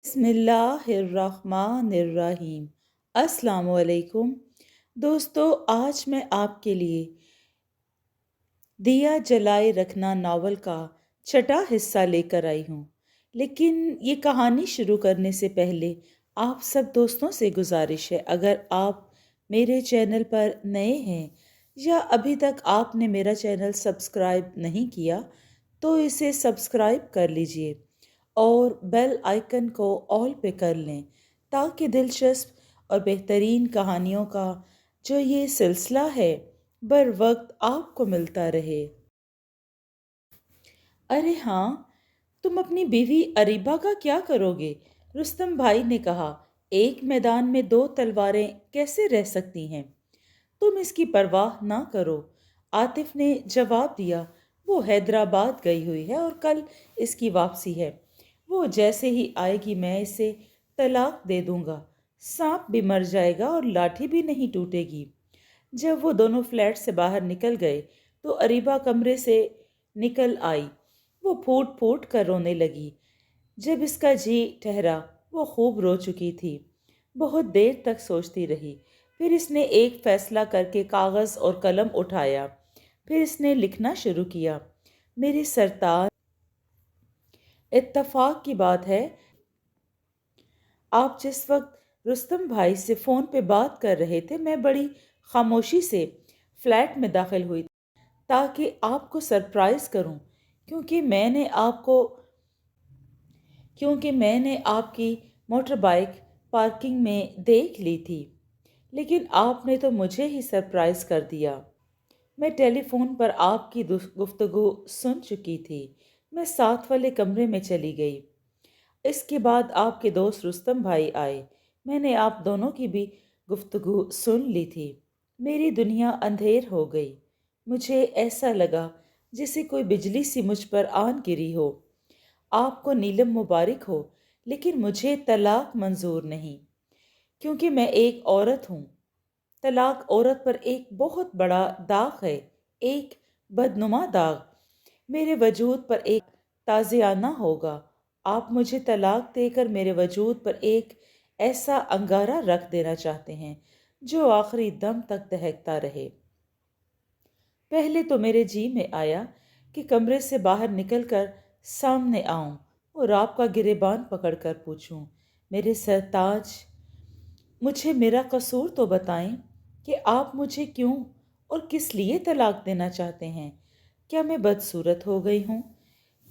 بسم اللہ الرحمن الرحیم۔ السلام علیکم دوستو، آج میں آپ کے لیے دیا جلائے رکھنا ناول کا چھٹا حصہ لے کر آئی ہوں۔ لیکن یہ کہانی شروع کرنے سے پہلے آپ سب دوستوں سے گزارش ہے، اگر آپ میرے چینل پر نئے ہیں یا ابھی تک آپ نے میرا چینل سبسکرائب نہیں کیا تو اسے سبسکرائب کر لیجئے اور بیل آئیکن کو آل پہ کر لیں تاکہ دلچسپ اور بہترین کہانیوں کا جو یہ سلسلہ ہے بر وقت آپ کو ملتا رہے۔ ارے ہاں، تم اپنی بیوی اریبہ کا کیا کرو گے؟ رستم بھائی نے کہا۔ ایک میدان میں دو تلواریں کیسے رہ سکتی ہیں؟ تم اس کی پرواہ نہ کرو، عاطف نے جواب دیا۔ وہ حیدرآباد گئی ہوئی ہے اور کل اس کی واپسی ہے۔ وہ جیسے ہی آئے گی میں اسے طلاق دے دوں گا، سانپ بھی مر جائے گا اور لاٹھی بھی نہیں ٹوٹے گی۔ جب وہ دونوں فلیٹ سے باہر نکل گئے تو اریبہ کمرے سے نکل آئی۔ وہ پھوٹ پھوٹ کر رونے لگی۔ جب اس کا جی ٹھہرا وہ خوب رو چکی تھی۔ بہت دیر تک سوچتی رہی، پھر اس نے ایک فیصلہ کر کے کاغذ اور قلم اٹھایا۔ پھر اس نے لکھنا شروع کیا۔ میرے سرتاج، اتفاق کی بات ہے آپ جس وقت رستم بھائی سے فون پہ بات کر رہے تھے میں بڑی خاموشی سے فلیٹ میں داخل ہوئی تاکہ آپ کو سرپرائز کروں، کیونکہ میں نے آپ کی موٹر بائیک پارکنگ میں دیکھ لی تھی، لیکن آپ نے تو مجھے ہی سرپرائز کر دیا۔ میں ٹیلی فون پر آپ کی گفتگو سن چکی تھی۔ میں ساتھ والے کمرے میں چلی گئی۔ اس کے بعد آپ کے دوست رستم بھائی آئے۔ میں نے آپ دونوں کی بھی گفتگو سن لی تھی۔ میری دنیا اندھیر ہو گئی۔ مجھے ایسا لگا جیسے کوئی بجلی سی مجھ پر آن گری ہو۔ آپ کو نیلم مبارک ہو، لیکن مجھے طلاق منظور نہیں، کیونکہ میں ایک عورت ہوں۔ طلاق عورت پر ایک بہت بڑا داغ ہے، ایک بدنما داغ۔ میرے وجود پر ایک تازیانہ ہوگا۔ آپ مجھے طلاق دے کر میرے وجود پر ایک ایسا انگارہ رکھ دینا چاہتے ہیں جو آخری دم تک دہکتا رہے۔ پہلے تو میرے جی میں آیا کہ کمرے سے باہر نکل کر سامنے آؤں اور آپ کا گریبان پکڑ کر پوچھوں، میرے سرتاج، مجھے میرا قصور تو بتائیں کہ آپ مجھے کیوں اور کس لیے طلاق دینا چاہتے ہیں؟ کیا میں بدصورت ہو گئی ہوں؟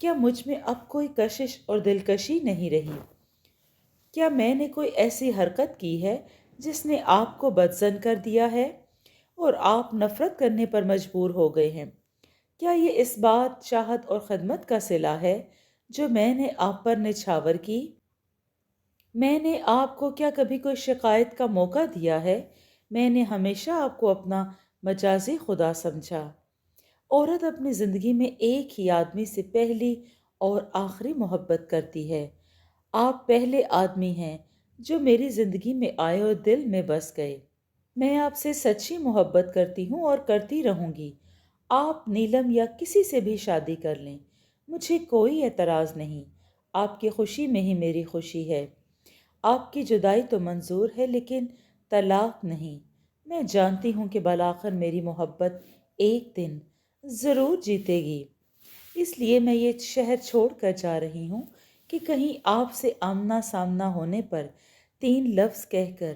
کیا مجھ میں اب کوئی کشش اور دلکشی نہیں رہی؟ کیا میں نے کوئی ایسی حرکت کی ہے جس نے آپ کو بدظن کر دیا ہے اور آپ نفرت کرنے پر مجبور ہو گئے ہیں؟ کیا یہ اس بات، چاہت اور خدمت کا صلہ ہے جو میں نے آپ پر نچھاور کی؟ میں نے آپ کو کیا کبھی کوئی شکایت کا موقع دیا ہے؟ میں نے ہمیشہ آپ کو اپنا مجازی خدا سمجھا۔ عورت اپنی زندگی میں ایک ہی آدمی سے پہلی اور آخری محبت کرتی ہے۔ آپ پہلے آدمی ہیں جو میری زندگی میں آئے اور دل میں بس گئے۔ میں آپ سے سچی محبت کرتی ہوں اور کرتی رہوں گی۔ آپ نیلم یا کسی سے بھی شادی کر لیں، مجھے کوئی اعتراض نہیں۔ آپ کی خوشی میں ہی میری خوشی ہے۔ آپ کی جدائی تو منظور ہے لیکن طلاق نہیں۔ میں جانتی ہوں کہ بالآخر میری محبت ایک دن ضرور جیتے گی، اس لیے میں یہ شہر چھوڑ کر جا رہی ہوں کہ کہیں آپ سے آمنا سامنا ہونے پر 3 لفظ کہہ کر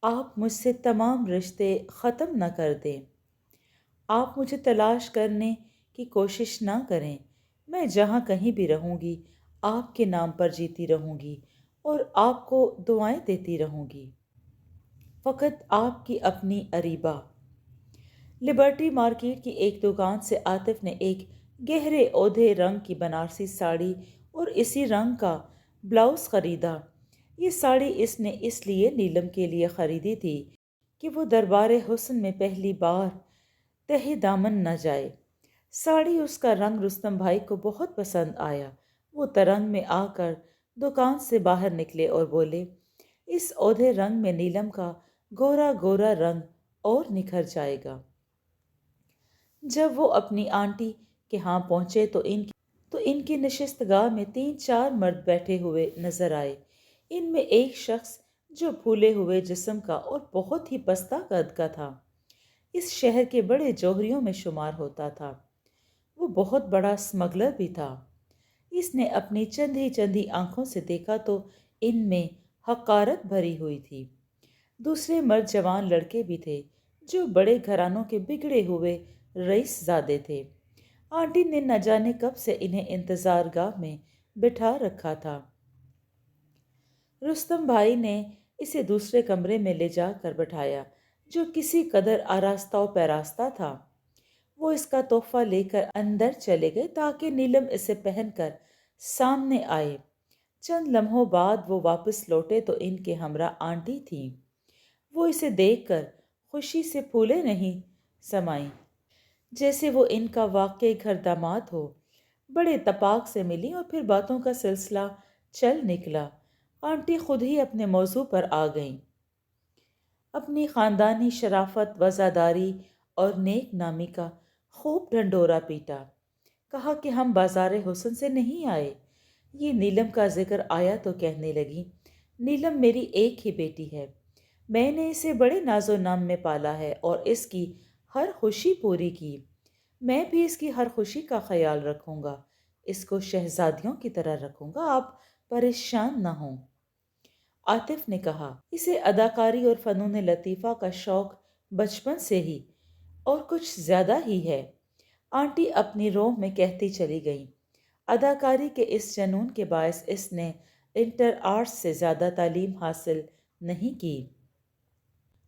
آپ مجھ سے تمام رشتے ختم نہ کر دیں۔ آپ مجھے تلاش کرنے کی کوشش نہ کریں۔ میں جہاں کہیں بھی رہوں گی آپ کے نام پر جیتی رہوں گی اور آپ کو دعائیں دیتی رہوں گی۔ فقط آپ کی اپنی اریبہ۔ لبرٹی مارکیٹ کی ایک دکان سے عاطف نے ایک گہرے اودھے رنگ کی بنارسی ساڑی اور اسی رنگ کا بلاؤز خریدا۔ یہ ساڑی اس نے اس لیے نیلم کے لیے خریدی تھی کہ وہ دربار حسن میں پہلی بار تہہ دامن نہ جائے۔ ساڑی، اس کا رنگ رستم بھائی کو بہت پسند آیا۔ وہ ترنگ میں آ کر دکان سے باہر نکلے اور بولے، اس اودھے رنگ میں نیلم کا گورا گورا رنگ اور نکھر جائے گا۔ جب وہ اپنی آنٹی کے ہاں پہنچے تو ان کی نشست گاہ میں 3-4 مرد بیٹھے ہوئے نظر آئے۔ ان میں ایک شخص جو پھولے ہوئے جسم کا اور بہت ہی پستہ قد کا تھا، اس شہر کے بڑے جوہریوں میں شمار ہوتا تھا۔ وہ بہت بڑا اسمگلر بھی تھا۔ اس نے اپنی چندی آنکھوں سے دیکھا تو ان میں حقارت بھری ہوئی تھی۔ دوسرے مرد جوان لڑکے بھی تھے جو بڑے گھرانوں کے بگڑے ہوئے رئیس زادے تھے۔ آنٹی نے نہ جانے کب سے انہیں انتظار گاہ میں بٹھا رکھا تھا۔ رستم بھائی نے اسے دوسرے کمرے میں لے جا کر بٹھایا جو کسی قدر آراستہ و پیراستہ تھا۔ وہ اس کا تحفہ لے کر اندر چلے گئے تاکہ نیلم اسے پہن کر سامنے آئے۔ چند لمحوں بعد وہ واپس لوٹے تو ان کے ہمراہ آنٹی تھیں۔ وہ اسے دیکھ کر خوشی سے پھولے نہیں سمائیں، جیسے وہ ان کا واقعی گھر داماد ہو۔ بڑے تپاک سے ملی اور پھر باتوں کا سلسلہ چل نکلا۔ آنٹی خود ہی اپنے موضوع پر آ گئیں۔ اپنی خاندانی شرافت، وزاداری اور نیک نامی کا خوب ڈھنڈورا پیٹا۔ کہا کہ ہم بازار حسن سے نہیں آئے۔ یہ نیلم کا ذکر آیا تو کہنے لگی، نیلم میری ایک ہی بیٹی ہے۔ میں نے اسے بڑے ناز و نام میں پالا ہے اور اس کی ہر خوشی پوری کی۔ میں بھی اس کی ہر خوشی کا خیال رکھوں گا، اس کو شہزادیوں کی طرح رکھوں گا، آپ پریشان نہ ہوں۔ عاطف نے کہا، اسے اداکاری اور فنون لطیفہ کا شوق بچپن سے ہی اور کچھ زیادہ ہی ہے۔ آنٹی اپنی روح میں کہتی چلی گئیں، اداکاری کے اس جنون کے باعث اس نے انٹر آرٹس سے زیادہ تعلیم حاصل نہیں کی۔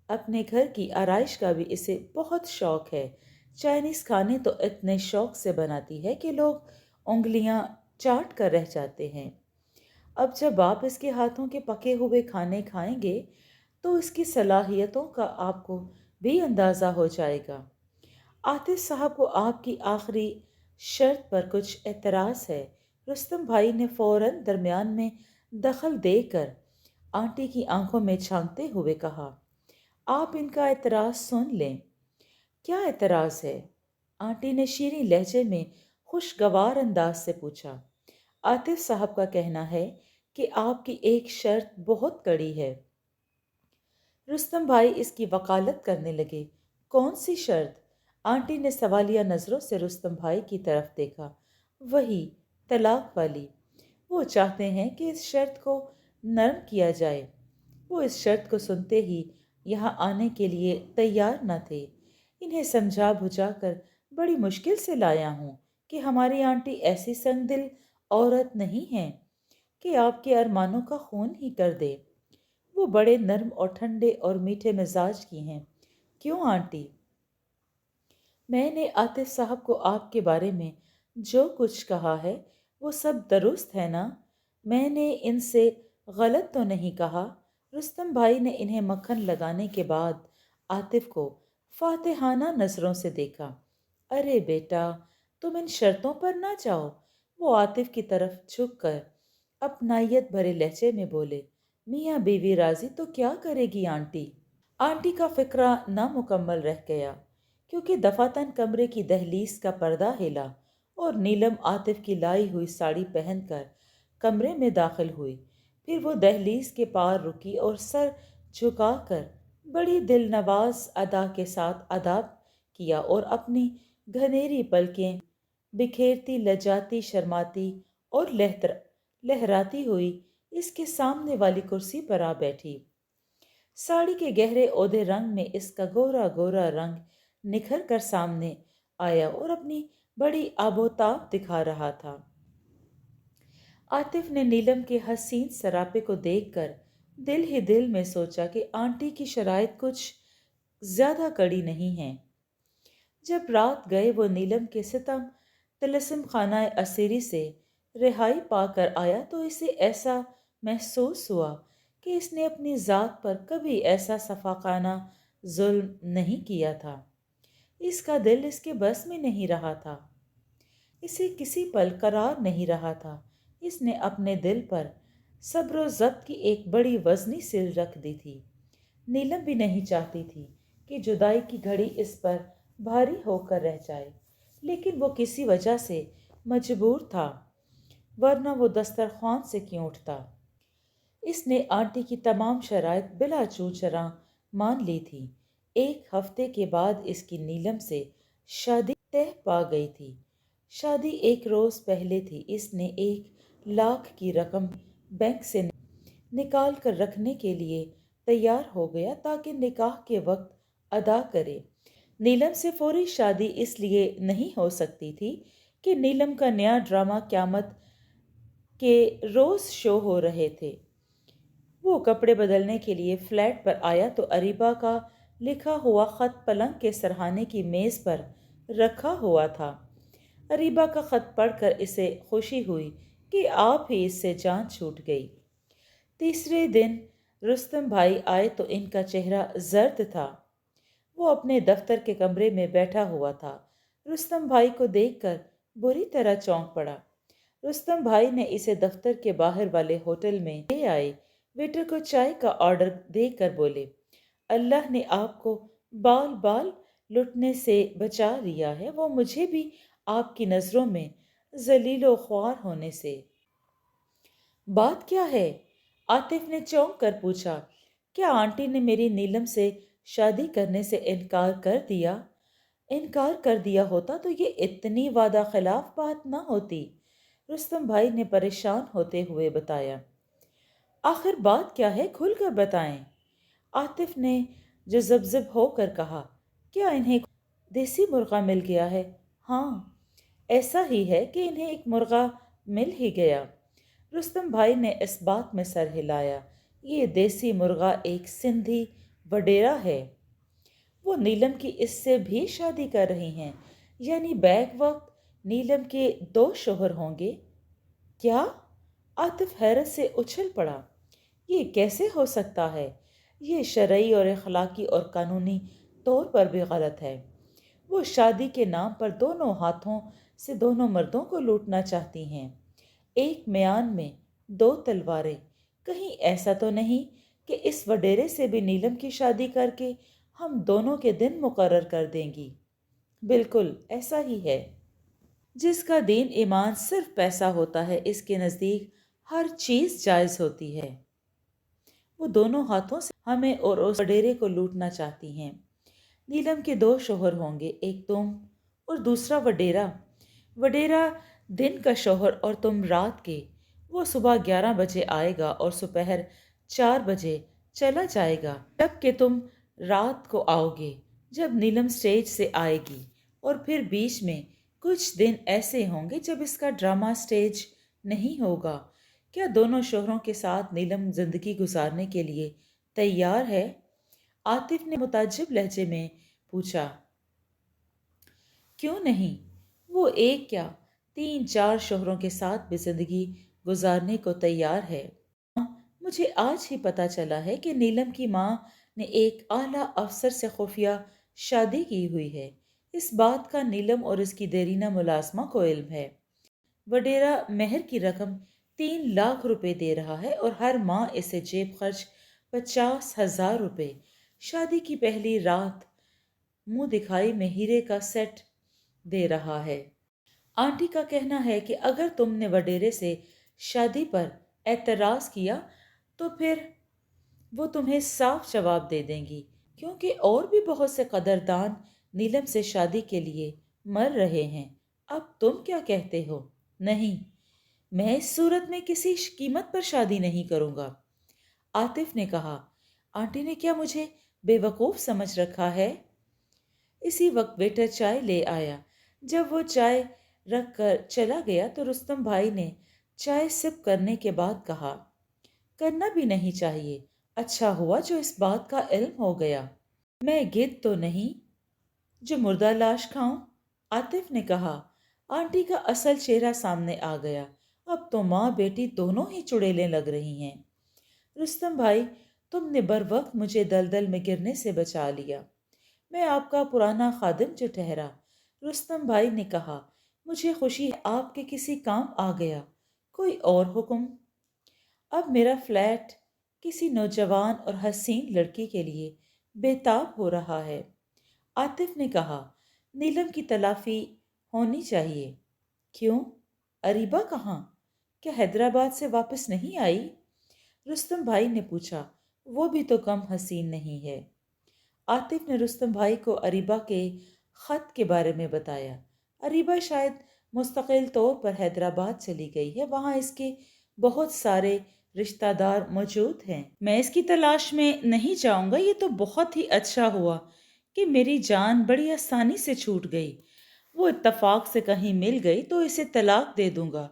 اپنے گھر کی آرائش کا بھی اسے بہت شوق ہے۔ چائنیز کھانے تو اتنے شوق سے بناتی ہے کہ لوگ انگلیاں چاٹ کر رہ جاتے ہیں۔ اب جب آپ اس کے ہاتھوں کے پکے ہوئے کھانے کھائیں گے تو اس کی صلاحیتوں کا آپ کو بھی اندازہ ہو جائے گا۔ عاطف صاحب کو آپ کی آخری شرط پر کچھ اعتراض ہے۔ رستم بھائی نے فوراً درمیان میں دخل دے کر آنٹی کی آنکھوں میں جھانکتے ہوئے کہا، آپ ان کا اعتراض سن لیں۔ کیا اعتراض ہے؟ آنٹی نے شیریں لہجے میں خوشگوار انداز سے پوچھا۔ عاطف صاحب کا کہنا ہے کہ آپ کی ایک شرط بہت کڑی ہے۔ رستم بھائی اس کی وکالت کرنے لگے۔ کون سی شرط؟ آنٹی نے سوالیہ نظروں سے رستم بھائی کی طرف دیکھا۔ وہی طلاق والی۔ وہ چاہتے ہیں کہ اس شرط کو نرم کیا جائے۔ وہ اس شرط کو سنتے ہی یہاں آنے کے لیے تیار نہ تھے۔ انہیں سمجھا بجھا کر بڑی مشکل سے لایا ہوں کہ ہماری آنٹی ایسی سنگ دل عورت نہیں ہے کہ آپ کے ارمانوں کا خون ہی کر دے۔ وہ بڑے نرم اور ٹھنڈے اور میٹھے مزاج کی ہیں۔ کیوں آنٹی؟ میں نے عاطف صاحب کو آپ کے بارے میں جو کچھ کہا ہے وہ سب درست ہے نا؟ میں نے ان سے غلط تو نہیں کہا؟ رستم بھائی نے انہیں مکھن لگانے کے بعد عاطف کو فاتحانہ نظروں سے دیکھا۔ ارے بیٹا، تم ان شرطوں پر نہ جاؤ۔ وہ عاطف کی طرف جھک کر اپنائیت بھرے لہجے میں بولے، میاں بیوی راضی تو کیا کرے گی آنٹی؟ آنٹی کا فکرہ نامکمل رہ گیا کیونکہ دفاتن کمرے کی دہلیز کا پردہ ہلا اور نیلم عاطف کی لائی ہوئی ساڑی پہن کر کمرے میں داخل ہوئی۔ پھر وہ دہلیز کے پار رکی اور سر جھکا کر بڑی دل نواز ادا کے ساتھ آداب کیا اور اپنی گھنیری پلکیں بکھیرتی لجاتی شرماتی اور لہراتی ہوئی اس کے سامنے والی کرسی پر آ بیٹھی۔ ساڑی کے گہرے اودے رنگ میں اس کا گورا گورا رنگ نکھر کر سامنے آیا اور اپنی بڑی آب و تاب دکھا رہا تھا۔ عاطف نے نیلم کے حسین سراپے کو دیکھ کر دل ہی دل میں سوچا کہ آنٹی کی شرائط کچھ زیادہ کڑی نہیں ہیں۔ جب رات گئے وہ نیلم کے ستم طلسم خانہ اسیری سے رہائی پا کر آیا تو اسے ایسا محسوس ہوا کہ اس نے اپنی ذات پر کبھی ایسا صفاقانہ ظلم نہیں کیا تھا۔ اس کا دل اس کے بس میں نہیں رہا تھا۔ اسے کسی پل قرار نہیں رہا تھا۔ اس نے اپنے دل پر صبر و ضبط کی ایک بڑی وزنی سل رکھ دی تھی۔ نیلم بھی نہیں چاہتی تھی کہ جدائی کی گھڑی اس پر بھاری ہو کر رہ جائے، لیکن وہ کسی وجہ سے مجبور تھا، ورنہ وہ دسترخوان سے کیوں اٹھتا۔ اس نے آنٹی کی تمام شرائط بلا چوں چراں مان لی تھی۔ ایک ہفتے کے بعد اس کی نیلم سے شادی طے پا گئی تھی۔ شادی ایک روز پہلے تھی۔ اس نے 1 لاکھ کی رقم بینک سے نکال کر رکھنے کے لیے تیار ہو گیا تاکہ نکاح کے وقت ادا کرے۔ نیلم سے فوری شادی اس لیے نہیں ہو سکتی تھی کہ نیلم کا نیا ڈرامہ قیامت کے روز شو ہو رہے تھے۔ وہ کپڑے بدلنے کے لیے فلیٹ پر آیا تو اریبہ کا لکھا ہوا خط پلنگ کے سرہانے کی میز پر رکھا ہوا تھا۔ اریبہ کا خط پڑھ کر اسے خوشی ہوئی کہ آپ ہی اس سے جان چھوٹ گئی۔ تیسرے دن رستم بھائی آئے تو ان کا چہرہ زرد تھا۔ وہ اپنے دفتر کے کمرے میں بیٹھا ہوا تھا۔ رستم بھائی کو دیکھ کر بری طرح چونک پڑا۔ رستم بھائی نے اسے دفتر کے باہر والے ہوٹل میں لے آئے۔ ویٹر کو چائے کا آرڈر دے کر بولے، اللہ نے آپ کو بال بال لٹنے سے بچا لیا ہے، وہ مجھے بھی آپ کی نظروں میں ذلیل و خوار ہونے سے۔ بات کیا ہے؟ عاطف نے چونک کر پوچھا۔ کیا آنٹی نے میری نیلم سے شادی کرنے سے انکار کر دیا؟ انکار کر دیا ہوتا تو یہ اتنی وعدہ خلاف بات نہ ہوتی، رستم بھائی نے پریشان ہوتے ہوئے بتایا۔ آخر بات کیا ہے، کھل کر بتائیں۔ عاطف نے جذب ہو کر کہا، کیا انہیں دیسی مرغہ مل گیا ہے؟ ہاں، ایسا ہی ہے کہ انہیں ایک مرغہ مل ہی گیا۔ رستم بھائی نے اس بات میں سر ہلایا، یہ دیسی مرغہ ایک سندھی وڈیرا ہے۔ وہ نیلم کی اس سے بھی شادی کر رہی ہیں، یعنی بیک وقت نیلم کے 2 شوہر ہوں گے۔ کیا؟ عاطف حیرت سے اچھل پڑا۔ یہ کیسے ہو سکتا ہے؟ یہ شرعی اور اخلاقی اور قانونی طور پر بھی غلط ہے۔ وہ شادی کے نام پر دونوں ہاتھوں سے دونوں مردوں کو لوٹنا چاہتی ہیں۔ ایک میان میں 2 تلواریں۔ کہیں ایسا تو نہیں کہ اس وڈیرے سے بھی نیلم کی شادی کر کے ہم دونوں کے دن مقرر کر دیں گی؟ بالکل ایسا ہی ہے۔ جس کا دین ایمان صرف پیسہ ہوتا ہے، اس کے نزدیک ہر چیز جائز ہوتی ہے۔ وہ دونوں ہاتھوں سے ہمیں اور اس وڈیرے کو لوٹنا چاہتی ہیں۔ نیلم کے 2 شوہر ہوں گے، ایک تم اور دوسرا وڈیرا۔ وڈیرا دن کا شوہر اور تم رات کے۔ وہ صبح 11 بجے آئے گا اور دوپہر 4 بجے چلا جائے گا، جبکہ تم رات کو آؤ گے جب نیلم سٹیج سے آئے گی، اور پھر بیچ میں کچھ دن ایسے ہوں گے جب اس کا ڈرامہ سٹیج نہیں ہوگا۔ کیا دونوں شوہروں کے ساتھ نیلم زندگی گزارنے کے لیے تیار ہے؟ عاطف نے متعجب لہجے میں پوچھا۔ کیوں نہیں؟ وہ ایک کیا 3-4 شوہروں کے ساتھ بھی زندگی گزارنے کو تیار ہے۔ مجھے آج ہی پتہ چلا ہے کہ نیلم کی ماں نے ایک اعلیٰ افسر سے خفیہ شادی کی ہوئی ہے۔ اس بات کا نیلم اور اس کی دیرینہ ملازمہ کو علم ہے۔ وڈیرا مہر کی رقم 3 لاکھ روپے دے رہا ہے اور ہر ماہ اسے جیب خرچ 50,000 روپے۔ شادی کی پہلی رات منہ دکھائی میں ہیرے کا سیٹ دے رہا ہے۔ آنٹی کا کہنا ہے کہ اگر تم نے وڈیرے سے شادی پر اعتراض کیا تو پھر وہ تمہیں صاف جواب دے دیں گی، کیونکہ اور بھی بہت سے قدردان نیلم سے شادی کے لیے مر رہے ہیں۔ اب تم کیا کہتے ہو؟ نہیں، میں اس صورت میں کسی قیمت پر شادی نہیں کروں گا، عاطف نے کہا۔ آنٹی نے کیا مجھے بے وقوف سمجھ رکھا ہے؟ اسی وقت ویٹر چائے لے آیا۔ جب وہ چائے رکھ کر چلا گیا تو رستم بھائی نے چائے سپ کرنے کے بعد کہا، کرنا بھی نہیں چاہیے، اچھا ہوا جو اس بات کا علم ہو گیا۔ میں گدھ تو نہیں جو مردہ لاش کھاؤں، عاطف نے کہا۔ آنٹی کا اصل چہرہ سامنے آ گیا۔ اب تو ماں بیٹی دونوں ہی چڑیلیں لگ رہی ہیں۔ رستم بھائی، تم نے بر وقت مجھے دلدل میں گرنے سے بچا لیا۔ میں آپ کا پرانا خادم جو ٹھہرا، رستم بھائی نے کہا۔ مجھے خوشی ہے آپ کے کسی کام آ گیا۔ کوئی اور حکم؟ اب میرا فلیٹ کسی نوجوان اور حسین لڑکی کے لیے بےتاب ہو رہا ہے، عاطف نے کہا۔ نیلم کی تلافی ہونی چاہیے۔ کیوں؟ اریبہ کہاں؟ کیا حیدرآباد سے واپس نہیں آئی؟ رستم بھائی نے پوچھا۔ وہ بھی تو کم حسین نہیں ہے۔ عاطف نے رستم بھائی کو اریبہ کے خط کے بارے میں بتایا۔ اریبہ شاید مستقل طور پر حیدرآباد چلی گئی ہے، وہاں اس کے بہت سارے رشتہ دار موجود ہیں۔ میں اس کی تلاش میں نہیں جاؤں گا۔ یہ تو بہت ہی اچھا ہوا کہ میری جان بڑی آسانی سے چھوٹ گئی۔ وہ اتفاق سے کہیں مل گئی تو اسے طلاق دے دوں گا۔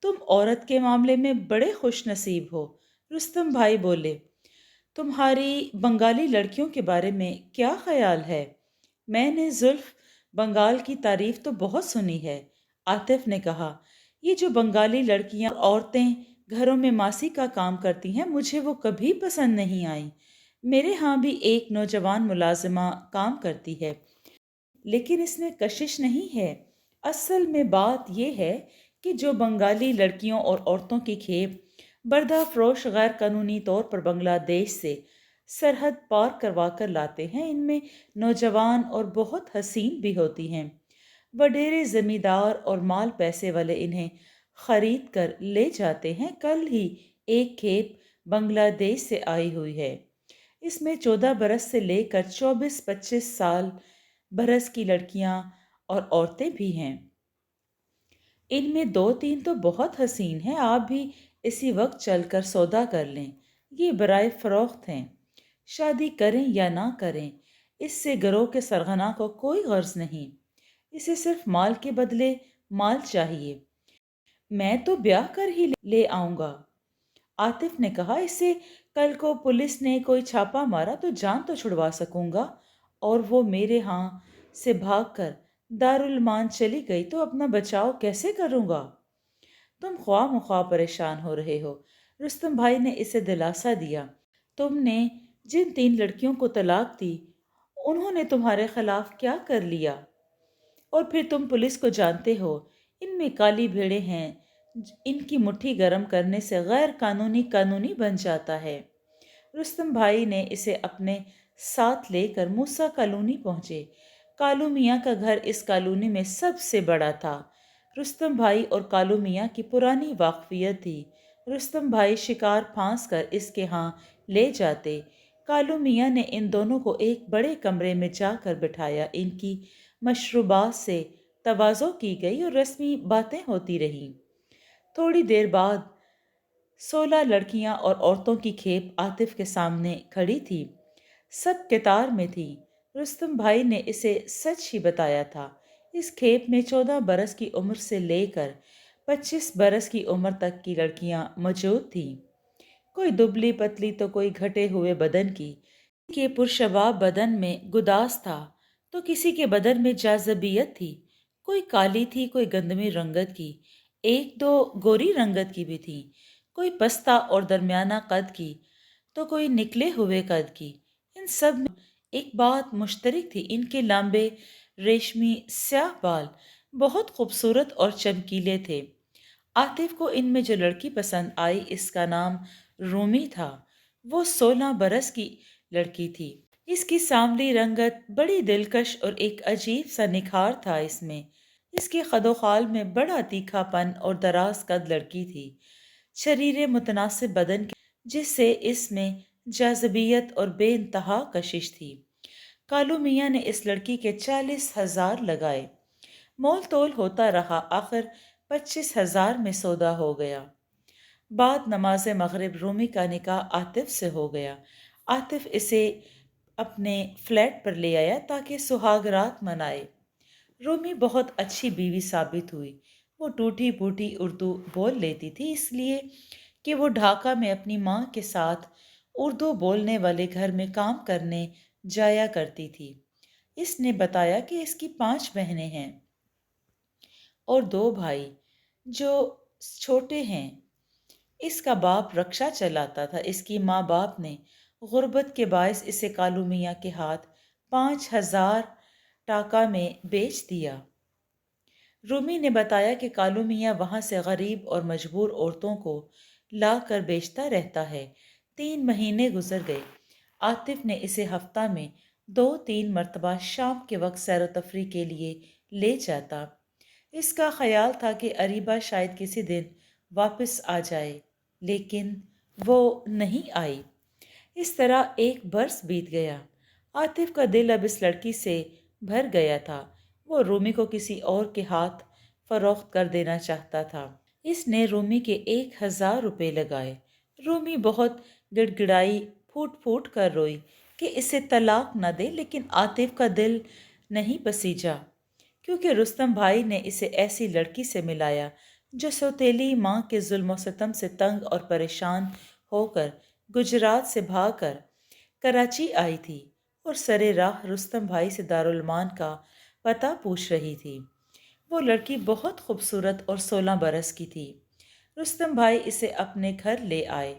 تم عورت کے معاملے میں بڑے خوش نصیب ہو، رستم بھائی بولے۔ تمہاری بنگالی لڑکیوں کے بارے میں کیا خیال ہے؟ میں نے زلف بنگال کی تعریف تو بہت سنی ہے، عاطف نے کہا۔ یہ جو بنگالی لڑکیاں عورتیں گھروں میں ماسی کا کام کرتی ہیں، مجھے وہ کبھی پسند نہیں آئیں۔ میرے ہاں بھی ایک نوجوان ملازمہ کام کرتی ہے، لیکن اس میں کشش نہیں ہے۔ اصل میں بات یہ ہے کہ جو بنگالی لڑکیوں اور عورتوں کی کھیپ بردہ فروش غیر قانونی طور پر بنگلہ دیش سے سرحد پار کروا کر لاتے ہیں، ان میں نوجوان اور بہت حسین بھی ہوتی ہیں۔ وڈیرے زمیندار اور مال پیسے والے انہیں خرید کر لے جاتے ہیں۔ کل ہی ایک کھیپ بنگلہ دیش سے آئی ہوئی ہے۔ اس میں 14 برس سے لے کر 24-25 سال برس کی لڑکیاں اور عورتیں بھی ہیں۔ ان میں 2-3 تو بہت حسین ہیں۔ آپ بھی اسی وقت چل کر سودا کر لیں۔ یہ برائے فروخت ہیں، شادی کریں یا نہ کریں، اس سے گروہ کے سرغنہ کو کوئی غرض نہیں۔ اسے صرف مال کے بدلے مال چاہیے۔ میں تو بیاہ کر ہی لے آؤں گا، عاطف نے کہا۔ اسے کل کو پولیس نے کوئی چھاپا مارا تو جان تو چھڑوا سکوں گا، اور وہ میرے ہاں سے بھاگ کر دارالمان چلی گئی تو اپنا بچاؤ کیسے کروں گا؟ تم خواہ مخواہ پریشان ہو رہے ہو، رستم بھائی نے اسے دلاسا دیا۔ تم نے جن 3 لڑکیوں کو طلاق دی، انہوں نے تمہارے خلاف کیا کر لیا؟ اور پھر تم پولیس کو جانتے ہو، ان میں کالی بھیڑیں ہیں، ان کی مٹھی گرم کرنے سے غیر قانونی قانونی بن جاتا ہے۔ رستم بھائی نے اسے اپنے ساتھ لے کر موسیٰ کالونی پہنچے۔ کالو میاں کا گھر اس کالونی میں سب سے بڑا تھا۔ رستم بھائی اور کالو میاں کی پرانی واقفیت تھی۔ رستم بھائی شکار پھانس کر اس کے ہاں لے جاتے۔ کالو میاں نے ان دونوں کو ایک بڑے کمرے میں جا کر بٹھایا۔ ان کی مشروبات سے تواضع کی گئی اور رسمی باتیں ہوتی رہیں۔ تھوڑی دیر بعد 16 لڑکیاں اور عورتوں کی کھیپ عاطف کے سامنے کھڑی تھی۔ سب قطار میں تھی۔ رستم بھائی نے اسے سچ ہی بتایا تھا۔ اس کھیپ میں 14 برس کی عمر سے لے کر 25 برس کی عمر تک کی لڑکیاں موجود تھیں۔ کوئی دبلی پتلی تو کوئی گھٹے ہوئے بدن کی، کسی کے پرشباب بدن میں گداز تھا تو کسی کے بدن میں جاذبیت تھی۔ کوئی کالی تھی، کوئی گندمی رنگت کی، 1-2 گوری رنگت کی بھی تھی، کوئی پستہ اور درمیانہ قد کی تو کوئی نکلے ہوئے قد کی۔ ان سب میں ایک بات مشترک تھی، ان کے لمبے ریشمی سیاہ بال بہت خوبصورت اور چمکیلے تھے۔ عاطف کو ان میں جو لڑکی پسند آئی، اس کا نام رومی تھا۔ وہ 16 برس کی لڑکی تھی۔ اس کی سانولی رنگت بڑی دلکش اور ایک عجیب سا نکھار تھا اس میں۔ اس کے قد و خال میں بڑا تیکھا پن اور دراز قد لڑکی تھی، شریرے متناسب بدن کے، جس سے اس میں جاذبیت اور بے انتہا کشش تھی۔ کالو میاں نے اس لڑکی کے 40,000 لگائے۔ مول تول ہوتا رہا، آخر 25,000 میں سودا ہو گیا۔ بعد نماز مغرب رومی کا نکاح عاطف سے ہو گیا۔ عاطف اسے اپنے فلیٹ پر لے آیا تاکہ سہاگ رات منائے۔ رومی بہت اچھی بیوی ثابت ہوئی۔ وہ ٹوٹی پھوٹی اردو بول لیتی تھی، اس لیے کہ وہ ڈھاکہ میں اپنی ماں کے ساتھ اردو بولنے والے گھر میں کام کرنے جایا کرتی تھی۔ اس نے بتایا کہ اس کی 5 بہنیں ہیں اور 2 بھائی جو چھوٹے ہیں۔ اس کا باپ رکشہ چلاتا تھا۔ اس کی ماں باپ نے غربت کے باعث اسے کالو میاں کے ہاتھ 5,000 ٹاکا میں بیچ دیا۔ رومی نے بتایا کہ کالو میاں وہاں سے غریب اور مجبور عورتوں کو لا کر بیچتا رہتا ہے۔ 3 مہینے گزر گئے۔ عاطف نے اسے ہفتہ میں 2-3 مرتبہ شام کے وقت سیر و تفریح کے لیے لے جاتا۔ اس کا خیال تھا کہ اریبہ شاید کسی دن واپس آ جائے، لیکن وہ نہیں آئی۔ اس طرح ایک برس بیت گیا۔ عاطف کا دل اب اس لڑکی سے بھر گیا تھا۔ وہ رومی کو کسی اور کے ہاتھ فروخت کر دینا چاہتا تھا۔ اس نے رومی کے 1,000 روپے لگائے۔ رومی بہت گڑ گڑائی، پھوٹ پھوٹ کر روئی کہ اسے طلاق نہ دے، لیکن عاطف کا دل نہیں پسیجا، کیونکہ رستم بھائی نے اسے ایسی لڑکی سے ملایا جو سوتیلی ماں کے ظلم و ستم سے تنگ اور پریشان ہو کر گجرات سے بھاگ کر کراچی آئی تھی اور سرے راہ رستم بھائی سے دارالمان کا پتہ پوچھ رہی تھی۔ وہ لڑکی بہت خوبصورت اور 16 برس کی تھی۔ رستم بھائی اسے اپنے گھر لے آئے،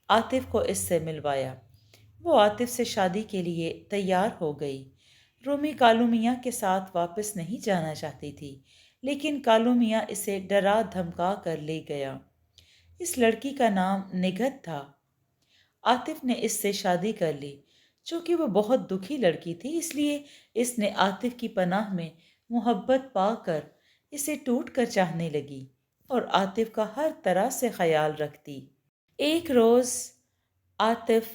عاطف کو اس سے ملوایا۔ وہ عاطف سے شادی کے لیے تیار ہو گئی۔ رومی کالو میاں کے ساتھ واپس نہیں جانا چاہتی تھی، لیکن کالو میاں اسے ڈرا دھمکا کر لے گیا۔ اس لڑکی کا نام نگہت تھا۔ عاطف نے اس سے شادی کر لی۔ چونکہ وہ بہت دکھی لڑکی تھی، اس لیے اس نے عاطف کی پناہ میں محبت پا کر اسے ٹوٹ کر چاہنے لگی اور عاطف کا ہر طرح سے خیال رکھتی۔ ایک روز عاطف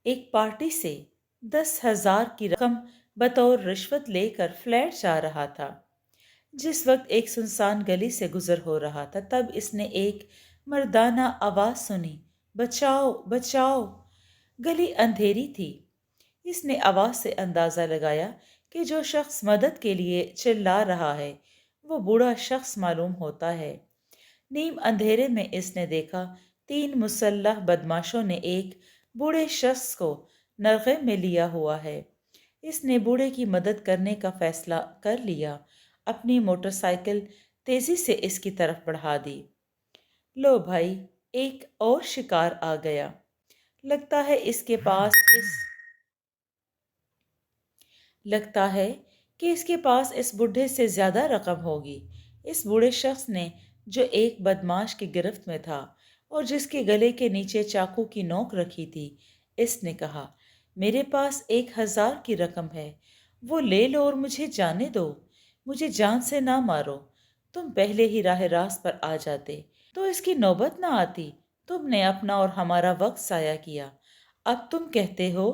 ایک پارٹی سے 10,000 کی رقم بطور رشوت لے کر فلیٹ جا رہا تھا۔ جس وقت ایک سنسان گلی سے گزر ہو رہا تھا، تب اس نے ایک مردانہ آواز سنی، بچاؤ بچاؤ۔ گلی اندھیری تھی۔ اس نے آواز سے اندازہ لگایا کہ جو شخص مدد کے لیے چلا رہا ہے وہ بوڑھا شخص معلوم ہوتا ہے۔ نیم اندھیرے میں اس نے دیکھا 3 مسلح بدماشوں نے ایک بوڑھے شخص کو نرغے میں لیا ہوا ہے۔ اس نے بوڑھے کی مدد کرنے کا فیصلہ کر لیا، اپنی موٹر سائیکل تیزی سے اس کی طرف بڑھا دی۔ لو بھائی، ایک اور شکار آ گیا۔ لگتا ہے کہ اس کے پاس اس بڈھے سے زیادہ رقم ہوگی۔ اس بوڑھے شخص نے، جو ایک بدماش کی گرفت میں تھا اور جس کے گلے کے نیچے چاقو کی نوک رکھی تھی، اس نے کہا، میرے پاس 1,000 کی رقم ہے، وہ لے لو اور مجھے جانے دو۔ مجھے جان سے نہ مارو۔ تم پہلے ہی راہ راست پر آ جاتے تو اس کی نوبت نہ آتی۔ تم نے اپنا اور ہمارا وقت ضائع کیا۔ اب تم کہتے ہو؟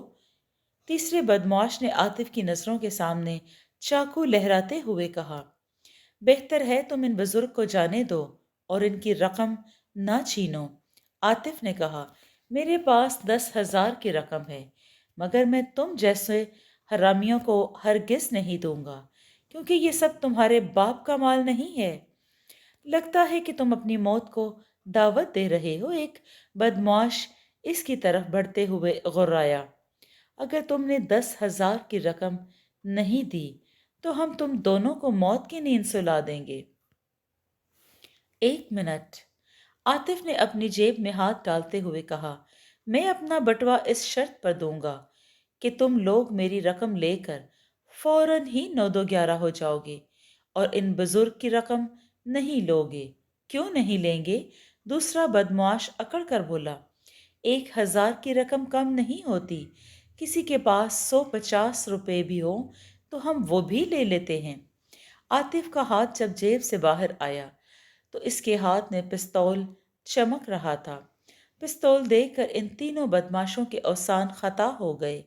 تیسرے بدمعاش نے عاطف کی نظروں کے سامنے چاقو لہراتے ہوئے کہا، بہتر ہے تم ان بزرگ کو جانے دو اور ان کی رقم نہ چھینو۔ عاطف نے کہا، میرے پاس 10,000 کی رقم ہے، مگر میں تم جیسے حرامیوں کو ہرگز نہیں دوں گا، کیونکہ یہ سب تمہارے باپ کا مال نہیں ہے۔ لگتا ہے کہ تم اپنی موت کو دعوت دے رہے ہو۔ ایک بدمعاش اس کی طرف بڑھتے ہوئے غرایا، اگر تم نے 10,000 کی رقم نہیں دی تو ہم تم دونوں کو موت کی نیند سلا دیں گے۔ 1 منٹ۔ عاطف نے اپنی جیب میں ہاتھ ڈالتے ہوئے کہا، میں اپنا بٹوا اس شرط پر دوں گا کہ تم لوگ میری رقم لے کر فوراً ہی 9 دو 11 ہو جاؤ گے اور ان بزرگ کی رقم نہیں لوگے۔ کیوں نہیں لیں گے؟ دوسرا بدمعاش اکڑ کر بولا، 1,000 کی رقم کم نہیں ہوتی۔ کسی کے پاس 150 روپے بھی ہو تو ہم وہ بھی لے لیتے ہیں۔ عاطف کا ہاتھ جب جیب سے باہر آیا تو اس کے ہاتھ میں پستول چمک رہا تھا۔ پستول دیکھ کر ان تینوں بدماشوں کے اوسان خطا ہو گئے۔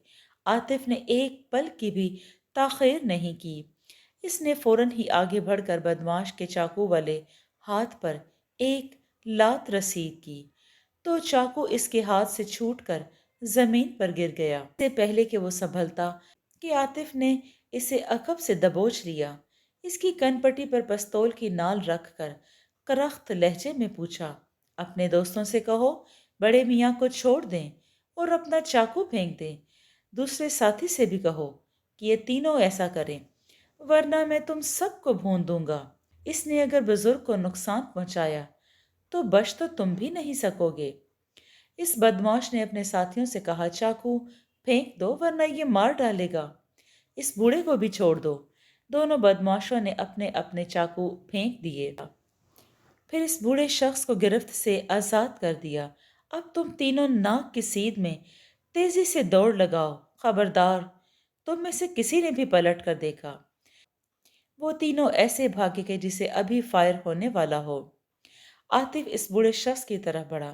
عاطف نے ایک پل کی بھی تاخیر نہیں کی۔ اس نے فوراً ہی آگے بڑھ کر بدماش کے چاقو والے ہاتھ پر ایک لات رسید کی تو چاقو اس کے ہاتھ سے چھوٹ کر زمین پر گر گیا۔ اس سے پہلے کہ وہ سنبھلتا کہ عاطف نے اسے عقب سے دبوچ لیا، اس کی کن پٹی پر پستول کی نال رکھ کر کرخت لہجے میں پوچھا، اپنے دوستوں سے کہو بڑے میاں کو چھوڑ دیں اور اپنا چاقو پھینک دیں۔ دوسرے ساتھی سے بھی کہو کہ یہ تینوں ایسا کریں، ورنہ میں تم سب کو بھون دوں گا۔ اس نے اگر بزرگ کو نقصان پہنچایا تو بچ تو تم بھی نہیں سکو گے۔ اس بدمعاش نے اپنے ساتھیوں سے کہا، چاقو پھینک دو ورنہ یہ مار ڈالے گا۔ اس بوڑھے کو بھی چھوڑ دو۔ دونوں بدمعاشوں نے اپنے اپنے چاقو پھینک دیے، پھر اس بوڑھے شخص کو گرفت سے آزاد کر دیا۔ اب تم تینوں ناک کی سیدھ میں تیزی سے دوڑ لگاؤ، خبردار تم میں سے کسی نے بھی پلٹ کر دیکھا۔ وہ تینوں ایسے بھاگے کہ جسے ابھی فائر ہونے والا ہو۔ عاطف اس بوڑھے شخص کی طرف بڑھا،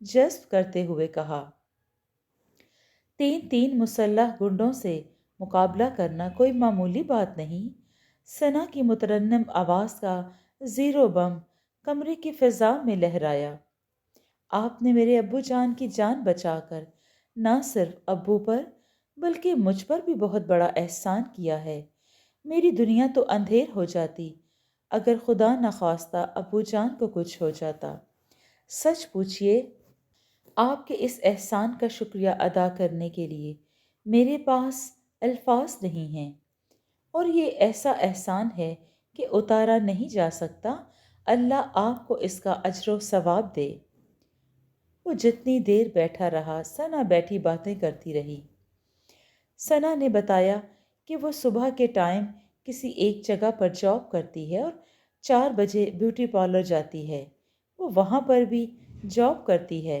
جذب کرتے ہوئے کہا۔ تین مسلح گنڈوں سے مقابلہ کرنا کوئی معمولی بات نہیں۔ ثنا کی مترنم آواز کا زیرو بم کمرے کی فضا میں لہرایا۔ آپ نے میرے ابو جان کی جان بچا کر نہ صرف ابو پر بلکہ مجھ پر بھی بہت بڑا احسان کیا ہے۔ میری دنیا تو اندھیر ہو جاتی اگر خدا نخواستہ ابو جان کو کچھ ہو جاتا۔ سچ پوچھئے، آپ کے اس احسان کا شکریہ ادا کرنے کے لیے میرے پاس الفاظ نہیں ہیں، اور یہ ایسا احسان ہے کہ اتارا نہیں جا سکتا۔ اللہ آپ کو اس کا اجر و ثواب دے۔ وہ جتنی دیر بیٹھا رہا، ثنا بیٹھی باتیں کرتی رہی۔ ثنا نے بتایا کہ وہ صبح کے ٹائم کسی ایک جگہ پر جاب کرتی ہے اور 4 بجے بیوٹی پارلر جاتی ہے۔ وہ وہاں پر بھی جاب کرتی ہے۔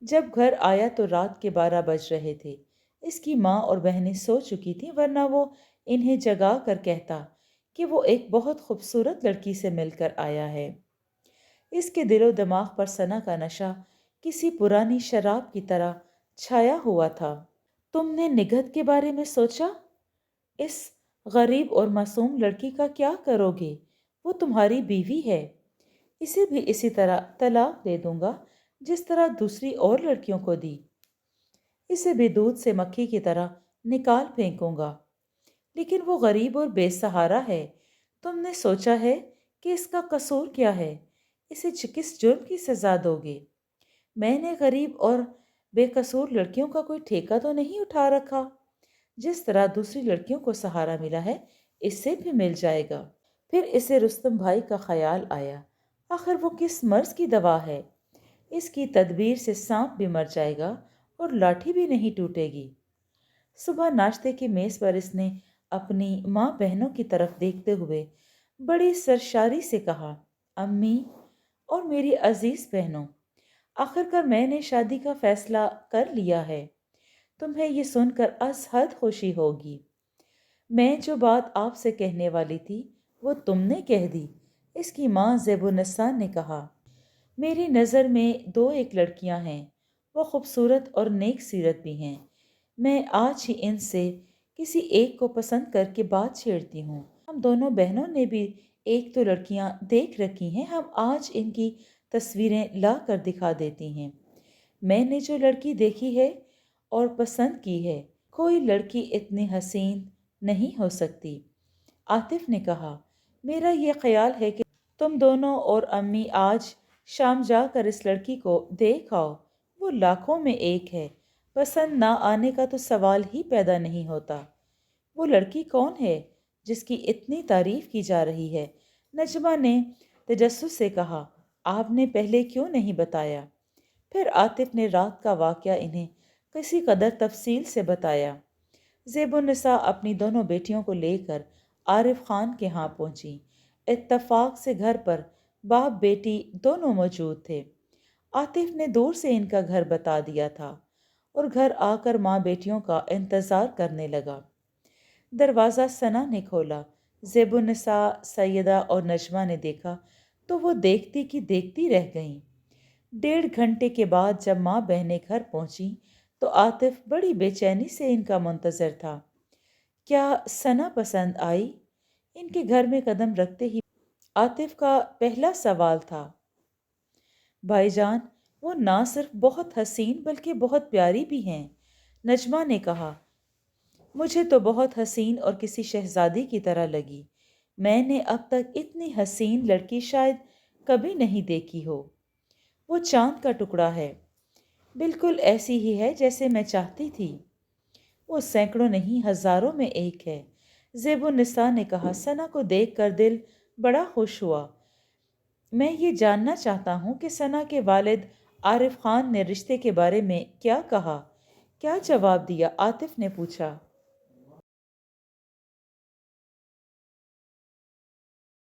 جب گھر آیا تو رات کے 12 بج رہے تھے۔ اس کی ماں اور بہنیں سو چکی تھیں، ورنہ وہ انہیں جگا کر کہتا کہ وہ ایک بہت خوبصورت لڑکی سے مل کر آیا ہے۔ اس کے دل و دماغ پر ثنا کا نشہ کسی پرانی شراب کی طرح چھایا ہوا تھا۔ تم نے نگہت کے بارے میں سوچا؟ اس غریب اور معصوم لڑکی کا کیا کرو گے؟ وہ تمہاری بیوی ہے۔ اسے بھی اسی طرح طلاق دے دوں گا جس طرح دوسری اور لڑکیوں کو دی۔ اسے بھی دودھ سے مکھی کی طرح نکال پھینکوں گا۔ لیکن وہ غریب اور بے سہارا ہے۔ تم نے سوچا ہے کہ اس کا قصور کیا ہے؟ اسے کس جرم کی سزا دو گے؟ میں نے غریب اور بے قصور لڑکیوں کا کوئی ٹھیکہ تو نہیں اٹھا رکھا۔ جس طرح دوسری لڑکیوں کو سہارا ملا ہے، اس سے بھی مل جائے گا۔ پھر اسے رستم بھائی کا خیال آیا، آخر وہ کس مرض کی دوا ہے؟ اس کی تدبیر سے سانپ بھی مر جائے گا اور لاٹھی بھی نہیں ٹوٹے گی۔ صبح ناشتے کی میز پر اس نے اپنی ماں بہنوں کی طرف دیکھتے ہوئے بڑی سرشاری سے کہا، امی اور میری عزیز بہنوں، آخر کار میں نے شادی کا فیصلہ کر لیا ہے۔ تمہیں یہ سن کر از حد خوشی ہوگی۔ میں جو بات آپ سے کہنے والی تھی وہ تم نے کہہ دی، اس کی ماں زیب النساء نے کہا۔ میری نظر میں 2 لڑکیاں ہیں، وہ خوبصورت اور نیک سیرت بھی ہیں۔ میں آج ہی ان سے کسی ایک کو پسند کر کے بات چھیڑتی ہوں۔ ہم دونوں بہنوں نے بھی 1 لڑکیاں دیکھ رکھی ہیں، ہم آج ان کی تصویریں لا کر دکھا دیتی ہیں۔ میں نے جو لڑکی دیکھی ہے اور پسند کی ہے، کوئی لڑکی اتنی حسین نہیں ہو سکتی۔ عاطف نے کہا، میرا یہ خیال ہے کہ تم دونوں اور امی آج شام جا کر اس لڑکی کو دیکھ آؤ۔ وہ لاکھوں میں ایک ہے، پسند نہ آنے کا تو سوال ہی پیدا نہیں ہوتا۔ وہ لڑکی کون ہے جس کی اتنی تعریف کی جا رہی ہے؟ نجمہ نے تجسس سے کہا، آپ نے پہلے کیوں نہیں بتایا؟ پھر عاطف نے رات کا واقعہ انہیں کسی قدر تفصیل سے بتایا۔ زیب النساء اپنی دونوں بیٹیوں کو لے کر عارف خان کے ہاں پہنچی۔ اتفاق سے گھر پر باپ بیٹی دونوں موجود تھے۔ عاطف نے دور سے ان کا گھر بتا دیا تھا اور گھر آ کر ماں بیٹیوں کا انتظار کرنے لگا۔ دروازہ ثنا نے کھولا۔ زیب النساء، سیدہ اور نجمہ نے دیکھا تو وہ دیکھتی کی دیکھتی رہ گئیں۔ 1.5 گھنٹے کے بعد جب ماں بہنیں گھر پہنچی تو عاطف بڑی بے چینی سے ان کا منتظر تھا۔ کیا ثنا پسند آئی؟ ان کے گھر میں قدم رکھتے ہی عاطف کا پہلا سوال تھا۔ بھائی جان، وہ نہ صرف بہت حسین بلکہ بہت پیاری بھی ہیں۔ نجمہ نے کہا، مجھے تو بہت حسین اور کسی شہزادی کی طرح لگی۔ میں نے اب تک اتنی حسین لڑکی شاید کبھی نہیں دیکھی ہو۔ وہ چاند کا ٹکڑا ہے، بالکل ایسی ہی ہے جیسے میں چاہتی تھی۔ وہ سینکڑوں نہیں ہزاروں میں ایک ہے۔ زیب النساء نے کہا، ثنا کو دیکھ کر دل بڑا خوش ہوا۔ میں یہ جاننا چاہتا ہوں کہ ثنا کے والد عارف خان نے رشتے کے بارے میں کیا کہا، کیا جواب دیا؟ عاطف نے پوچھا۔